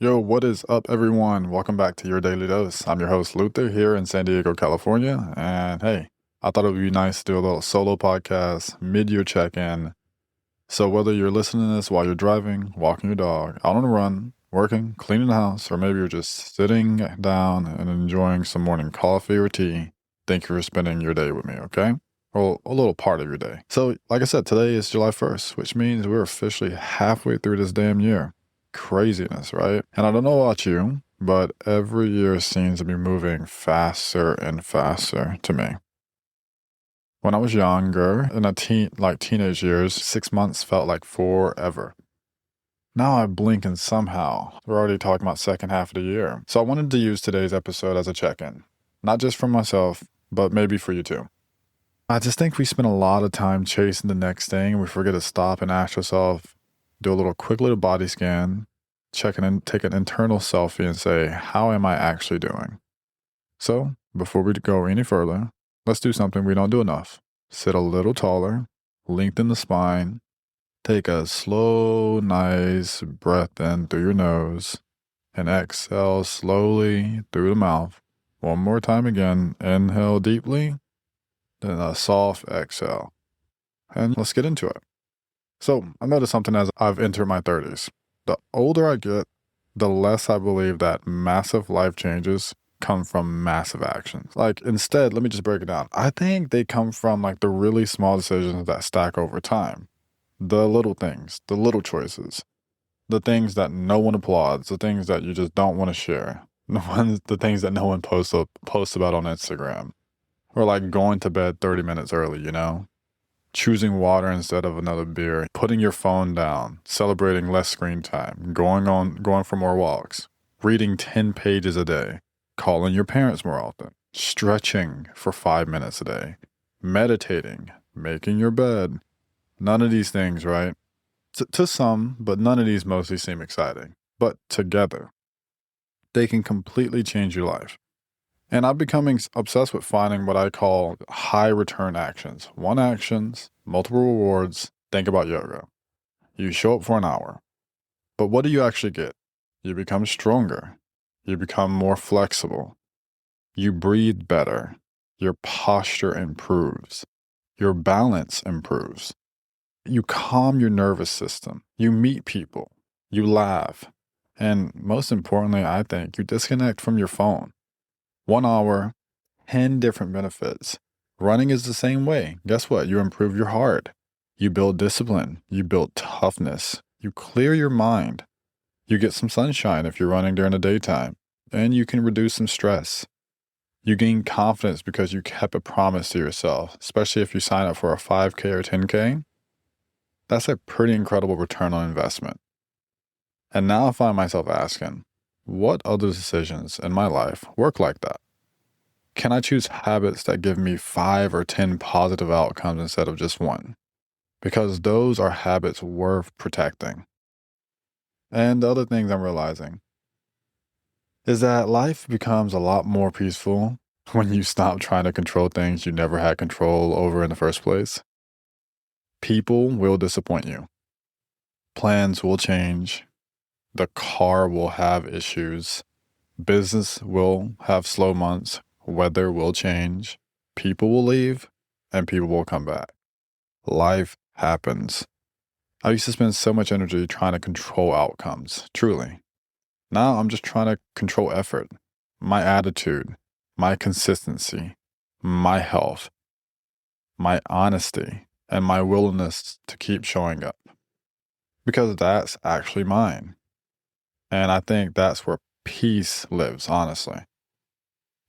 Yo, what is up, everyone? Welcome back to Your Daily Dose. I'm your host, Luther, here in San Diego, California. And hey, I thought it would be nice to do a little solo podcast, mid-year check-in. So whether you're listening to this while you're driving, walking your dog, out on a run, working, cleaning the house, or maybe you're just sitting down and enjoying some morning coffee or tea, thank you for spending your day with me, okay? Or a little part of your day. So, like I said, today is July 1st, which means we're officially halfway through this damn year. Craziness, right? And I don't know about you, but every year seems to be moving faster and faster to me. When I was younger, in teenage years, 6 months felt like forever. Now I blink and somehow we're already talking about second half of the year. So I wanted to use today's episode as a check-in, not just for myself, but maybe for you too. I just think we spend a lot of time chasing the next thing and we forget to stop and ask ourselves, do a quick little body scan, take an internal selfie and say, how am I actually doing? So before we go any further, let's do something we don't do enough. Sit a little taller, lengthen the spine, take a slow, nice breath in through your nose and exhale slowly through the mouth. One more time again, inhale deeply, then a soft exhale. And let's get into it. So I noticed something as I've entered my 30s. The older I get, the less I believe that massive life changes come from massive actions. Instead, let me just break it down. I think they come from the really small decisions that stack over time. The little things, the little choices, the things that no one applauds, the things that you just don't want to share, the things that no one posts about on Instagram. Or going to bed 30 minutes early, choosing water instead of another beer, putting your phone down, celebrating less screen time, going for more walks, reading 10 pages a day, calling your parents more often, stretching for 5 minutes a day, meditating, making your bed. None of these things, right? To some, but none of these mostly seem exciting. But together, they can completely change your life. And I'm becoming obsessed with finding what I call high return actions. One actions, multiple rewards. Think about yoga. You show up for an hour. But what do you actually get? You become stronger. You become more flexible. You breathe better. Your posture improves. Your balance improves. You calm your nervous system. You meet people. You laugh. And most importantly, I think, you disconnect from your phone. 1 hour, 10 different benefits. Running is the same way. Guess what? You improve your heart. You build discipline. You build toughness. You clear your mind. You get some sunshine if you're running during the daytime. And you can reduce some stress. You gain confidence because you kept a promise to yourself, especially if you sign up for a 5K or 10K. That's a pretty incredible return on investment. And now I find myself asking, what other decisions in my life work like that? Can I choose habits that give me 5 or 10 positive outcomes instead of just one? Because those are habits worth protecting. And the other things I'm realizing is that life becomes a lot more peaceful when you stop trying to control things you never had control over in the first place. People will disappoint you. Plans will change. The car will have issues. Business will have slow months. Weather will change. People will leave and people will come back. Life happens. I used to spend so much energy trying to control outcomes, truly. Now I'm just trying to control effort, my attitude, my consistency, my health, my honesty, and my willingness to keep showing up. Because that's actually mine. And I think that's where peace lives, honestly.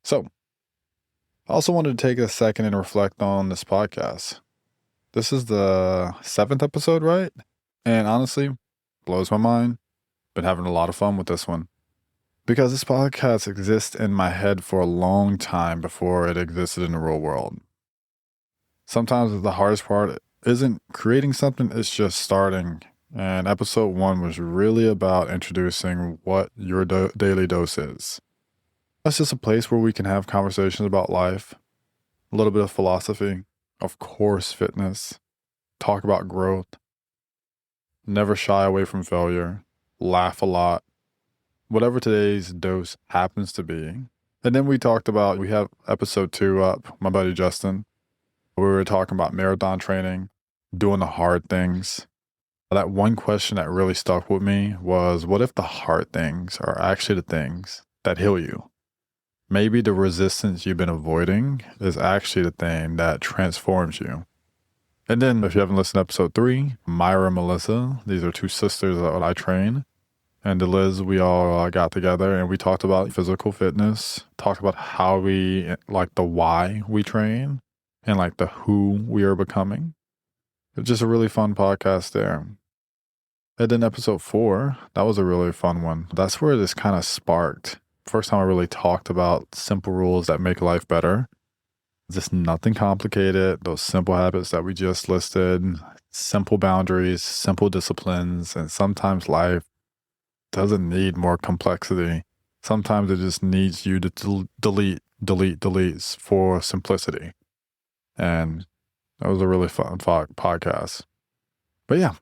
So, I also wanted to take a second and reflect on this podcast. This is the 7th episode, right? And honestly, blows my mind. Been having a lot of fun with this one. Because this podcast exists in my head for a long time before it existed in the real world. Sometimes the hardest part isn't creating something, it's just starting. And episode 1 was really about introducing what your daily dose is. That's just a place where we can have conversations about life, a little bit of philosophy, of course, fitness, talk about growth, never shy away from failure, laugh a lot, whatever today's dose happens to be. And then we have episode 2 up, my buddy Justin. We were talking about marathon training, doing the hard things. That one question that really stuck with me was, what if the hard things are actually the things that heal you? Maybe the resistance you've been avoiding is actually the thing that transforms you. And then if you haven't listened to episode 3, Myra and Melissa, these are 2 sisters that I train. And Liz, we all got together and we talked about physical fitness, talked about how we, like the why we train and like the who we are becoming. It's just a really fun podcast there. And then episode 4, that was a really fun one. That's where this kind of sparked. First time I really talked about simple rules that make life better. Just nothing complicated. Those simple habits that we just listed, simple boundaries, simple disciplines, and sometimes life doesn't need more complexity. Sometimes it just needs you to delete for simplicity. And that was a really fun podcast. But yeah,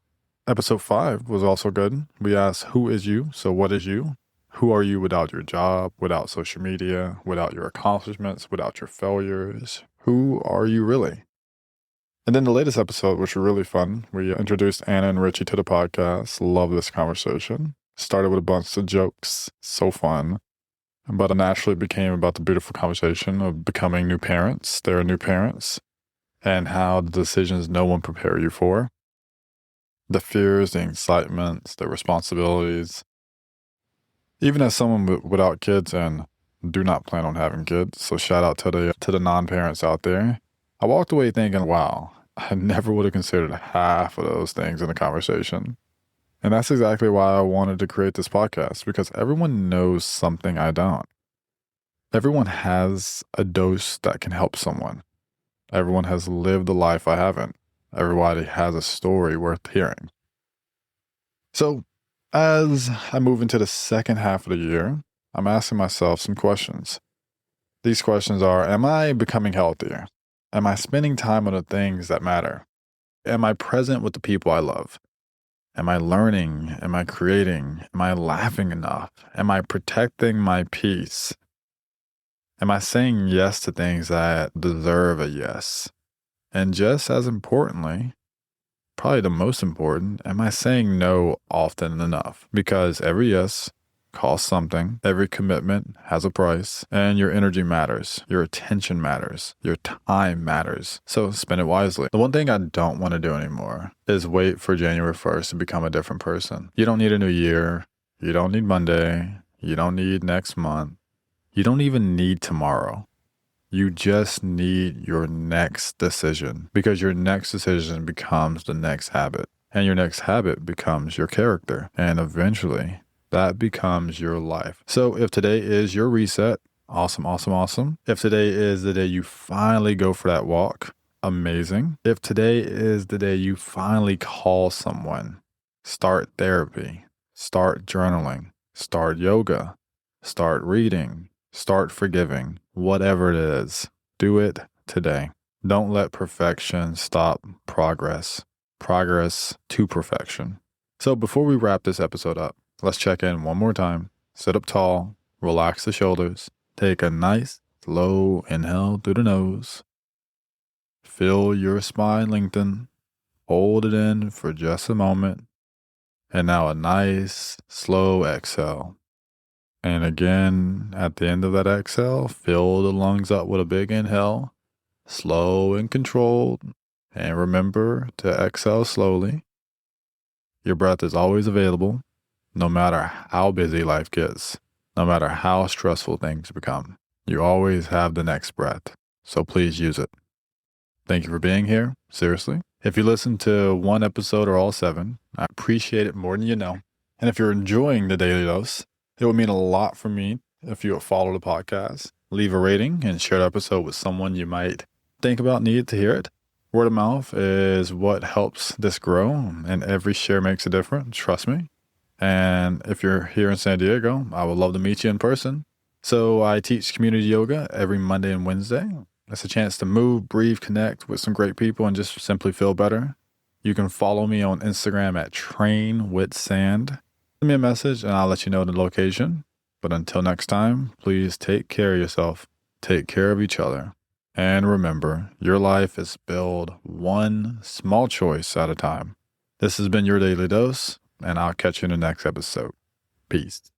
episode 5 was also good. We asked, who is you? So what is you? Who are you without your job, without social media, without your accomplishments, without your failures? Who are you really? And then the latest episode, which was really fun, we introduced Anna and Richie to the podcast. Love this conversation. Started with a bunch of jokes. So fun. But it naturally became about the beautiful conversation of becoming new parents. They're new parents. And how the decisions no one prepared you for. The fears, the excitements, the responsibilities. Even as someone without kids and do not plan on having kids, so shout out to the non-parents out there. I walked away thinking, wow, I never would have considered half of those things in the conversation. And that's exactly why I wanted to create this podcast, because everyone knows something I don't. Everyone has a dose that can help someone. Everyone has lived a life I haven't. Everybody has a story worth hearing. So, as I move into the second half of the year, I'm asking myself some questions. These questions are, am I becoming healthier? Am I spending time on the things that matter? Am I present with the people I love? Am I learning? Am I creating? Am I laughing enough? Am I protecting my peace? Am I saying yes to things that deserve a yes? And just as importantly, probably the most important, am I saying no often enough? Because every yes costs something, every commitment has a price, and your energy matters, your attention matters, your time matters. So spend it wisely. The one thing I don't want to do anymore is wait for January 1st to become a different person. You don't need a new year. You don't need Monday. You don't need next month. You don't even need tomorrow. You just need your next decision, because your next decision becomes the next habit, and your next habit becomes your character, and eventually that becomes your life. So if today is your reset, awesome. If today is the day you finally go for that walk, amazing. If today is the day you finally call someone, start therapy, start journaling, start yoga, start reading, start forgiving, whatever it is, do it today. Don't let perfection stop progress. Progress to perfection. So before we wrap this episode up, let's check in one more time. Sit up tall, relax the shoulders, take a nice slow inhale through the nose. Feel your spine lengthen. Hold it in for just a moment. And now a nice slow exhale. And again, at the end of that exhale, fill the lungs up with a big inhale, slow and controlled. And remember to exhale slowly. Your breath is always available, no matter how busy life gets, no matter how stressful things become. You always have the next breath, so please use it. Thank you for being here, seriously. If you listen to one episode or all 7, I appreciate it more than you know. And if you're enjoying the Daily Dose, it would mean a lot for me if you would follow the podcast, leave a rating, and share the episode with someone you might think about needed to hear it. Word of mouth is what helps this grow, and every share makes a difference, trust me. And if you're here in San Diego, I would love to meet you in person. So I teach community yoga every Monday and Wednesday. It's a chance to move, breathe, connect with some great people, and just simply feel better. You can follow me on Instagram at trainwithsand. Send me a message and I'll let you know the location. But until next time, please take care of yourself, take care of each other. And remember, your life is built one small choice at a time. This has been your Daily Dose, and I'll catch you in the next episode. Peace.